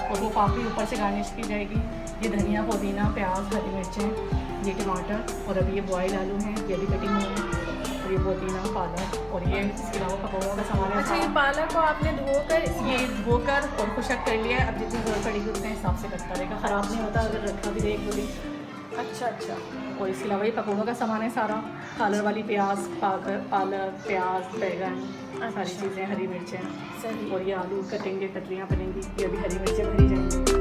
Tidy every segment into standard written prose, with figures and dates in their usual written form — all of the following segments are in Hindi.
और वो पापड़ी ऊपर से गार्निश की जाएगी। ये धनिया, पुदीना, प्याज, हरी मिर्चें, ये टमाटर और अभी ये बॉयल आलू हैं, ये भी कटिंग हुए हैं, और ये पुदीना, पालक और ये इसके अलावा पकौड़ों का सामान है। अच्छा, ये पालक को आपने धोकर ये धोकर और खुशक कर लिया है। अब जितनी ज़रूरत पड़ेगी उतने हिसाब से करता रहेगा, ख़राब नहीं होता अगर रखा भी रहे एक दो दिन। अच्छा। और इसके अलावा ये पकौड़ों का सामान है सारा, कलर वाली प्याज, पालक, प्याज, बैगन, सारी चीज़ें, हरी मिर्चें सही। और ये आलू कटेंगे, कतलियाँ बनेंगी, ये अभी हरी मिर्चें भरी जाएंगी।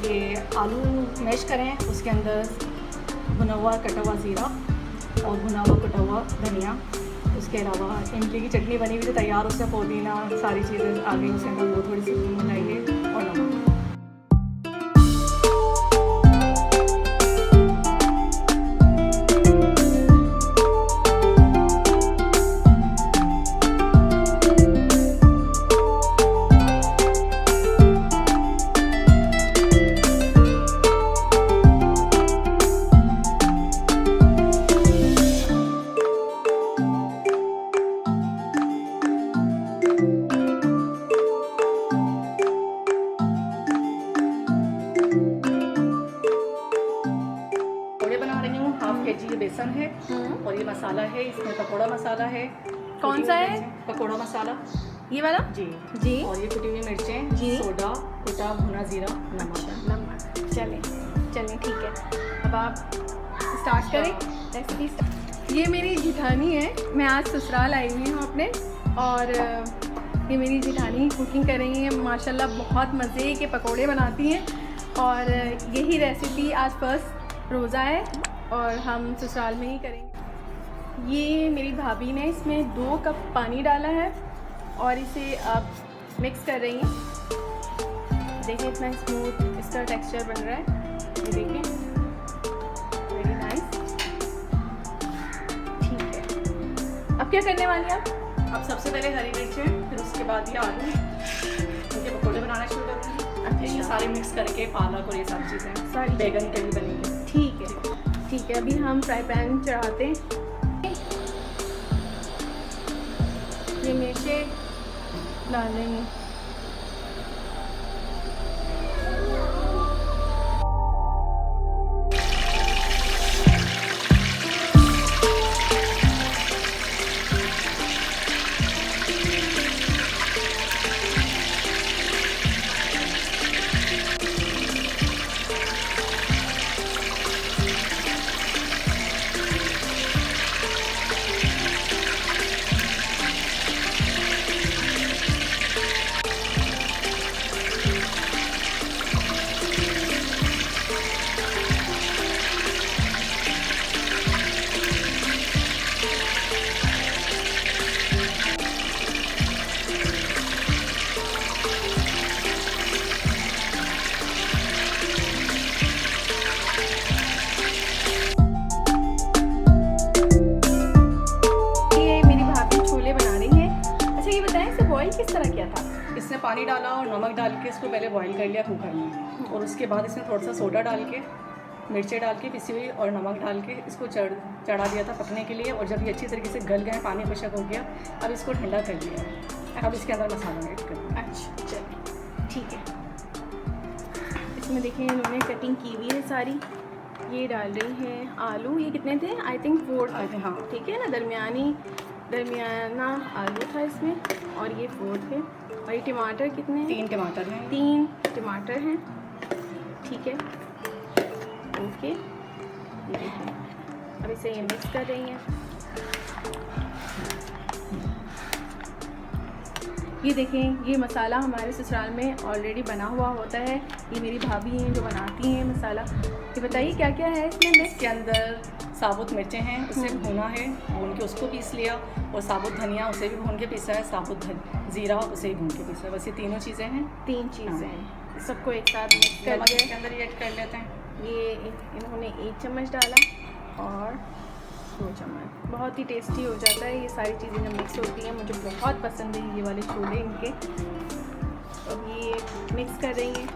ये आलू मैश करें, उसके अंदर भुना हुआ कटा हुआ ज़ीरा और भुना हुआ कटा हुआ धनिया, उसके अलावा इमली की चटनी बनी हुई थी तैयार, उसमें पुदीना, सारी चीज़ें आ गई उसके अंदर, वो थोड़ी सी बनाइए और नमक। ये बेसन है और ये मसाला है, इसमें पकौड़ा मसाला है। कौन सा है? पकौड़ा मसाला, ये वाला जी। और ये कुटी हुई मिर्चें जी, सोडा, कुटा भुना जीरा, नमक। चलें ठीक है। अब आप स्टार्ट करें रेसिपी। ये मेरी जिठानी है, मैं आज ससुराल आई हुई हूँ अपने, और ये मेरी जिठानी कुकिंग कर रही हैं माशाल्लाह, बहुत मज़े के पकौड़े बनाती हैं। और यही रेसिपी आज फर्स्ट रोज़ा है और हम ससुराल में ही करेंगे। ये मेरी भाभी ने इसमें 2 कप पानी डाला है और इसे अब मिक्स कर रही हैं। देखिए इतना स्मूथ इसका टेक्सचर बन रहा है, ये देखिए, वेरी नाइस। ठीक है, अब क्या करने वाली हैं आप? अब सबसे पहले हरी मिर्चें, फिर उसके बाद ये आलू, उनके पकौड़े बनाना शुरू करूँगी। अच्छा, ये सारे मिक्स करके पालक और ये सारी चीज़ें, सारी बैगन के भी बनेंगे। ठीक है, अभी हम फ्राई पैन चढ़ाते हैं। ये मिर्चें डाल देंगे। किस तरह किया था? इसमें पानी डाला और नमक डाल के इसको पहले बॉईल कर लिया कुकर में, और उसके बाद इसमें थोड़ा सा सोडा डाल के, मिर्चें डाल के पिसी हुई और नमक डाल के इसको चढ़ा दिया था पकने के लिए। और जब ये अच्छी तरीके से गल गए, पानी खुशक हो गया, अब इसको ठंडा कर लिया। अब इसके अंदर मसाला ऐड कर। अच्छा चलिए ठीक है। इसमें देखिए इन्होंने कटिंग की हुई है सारी, ये डाल रही हैं आलू। ये कितने थे? आई थिंक 4 थे। हाँ ठीक है ना, दरमियाना आलू था इसमें, और ये 4 थे। और ये टमाटर कितने? 3 टमाटर हैं। 3 टमाटर हैं, ठीक है, ओके। ये देखिए, अब इसे ये मिक्स कर रही हैं। ये देखें, ये मसाला हमारे ससुराल में ऑलरेडी बना हुआ होता है। ये मेरी भाभी हैं जो बनाती हैं मसाला। ये बताइए क्या क्या है इसमें? इसके अंदर साबुत मिर्चें हैं उसे भूना है, भून के उसको पीस लिया, और साबुत धनिया उसे भी भून के पीसा है, साबुत ज़ीरा उसे भी भून के पीसा है। बस ये तीनों चीज़ें हैं। 3 चीज़ें हैं, सबको एक साथ मिक्स कर नमक दिया। इसके अंदर ही ऐड कर लेते हैं। ये इन्होंने 1 चम्मच डाला और 2 चम्मच। बहुत ही टेस्टी हो जाता है ये सारी चीज़ें जब मिक्स होती हैं। मुझे बहुत पसंद है ये वाले छोले इनके। अब ये मिक्स कर देंगे।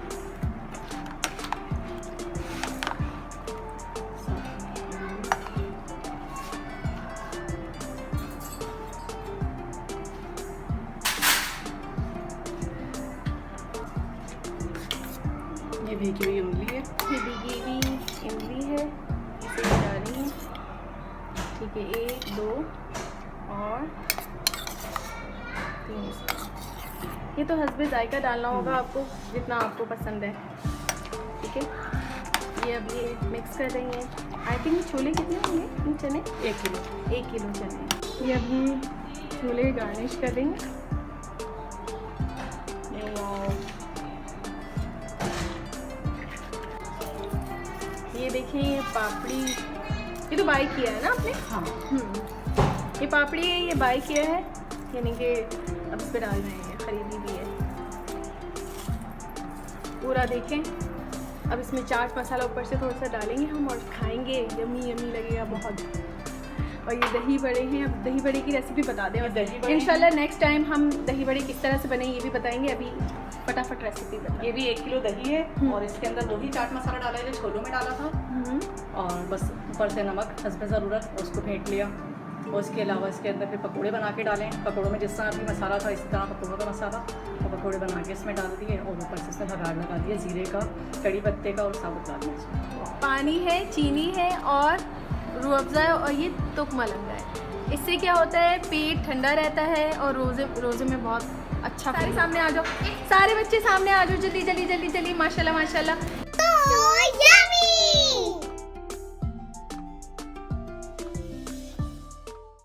ये भीगी हुई इमली है। ये भीगी हुई इमली है, इसे भी डालेंगे। ठीक है, 1 2 और 3 स्पून। ये तो हस्बे जायका डालना होगा आपको, जितना आपको पसंद है। ठीक है, ये अब ये मिक्स कर देंगे। आई थिंक छोले कितने होंगे चने? 1 किलो। 1 किलो चने। ये अब ये छोले गार्निश कर देंगे। ये देखिए ये पापड़ी, ये तो बाई किया है ना आपने? हाँ। ये पापड़ी है, ये बाई किया है, यानी कि अब इस पर डाल रहे हैं, खरीदी भी है पूरा। देखें, अब इसमें चाट मसाला ऊपर से थोड़ा सा डालेंगे हम और खाएंगे। यमी यमी लगेगा बहुत। और ये दही बड़े हैं। अब दही बड़े की रेसिपी बता दें, दही बड़े इंशाल्लाह नेक्स्ट टाइम हम दही बड़े किस तरह से बने ये भी बताएंगे। अभी फटाफट रेसिपी बता। ये भी 1 किलो दही है, और इसके अंदर वही चाट मसाला डाला है जो छोलों में डाला था, और बस ऊपर से नमक हस्बे ज़रूरत उसको फेंट लिया। और उसके अलावा इसके अंदर फिर पकोड़े बना के डालें। पकोड़ों में जिस तरह भी मसाला था इसी तरह पकोड़ों का मसाला, और पकोड़े बना के इसमें डाल दिए, और ऊपर से इसमें भगाड़ लगा दिया जीरे का, कड़ी पत्ते का और साबुत लाल मिर्च। पानी है, चीनी है और रूह अफ़ज़ा है, और ये तुक मलंगा है। इससे क्या होता है, पेट ठंडा रहता है और रोज़े में बहुत अच्छा। सारे सामने आ जाओ, सारे बच्चे सामने आ जाओ, जल्दी जल्दी जल्दी जल्दी। माशाल्लाह माशाल्लाह।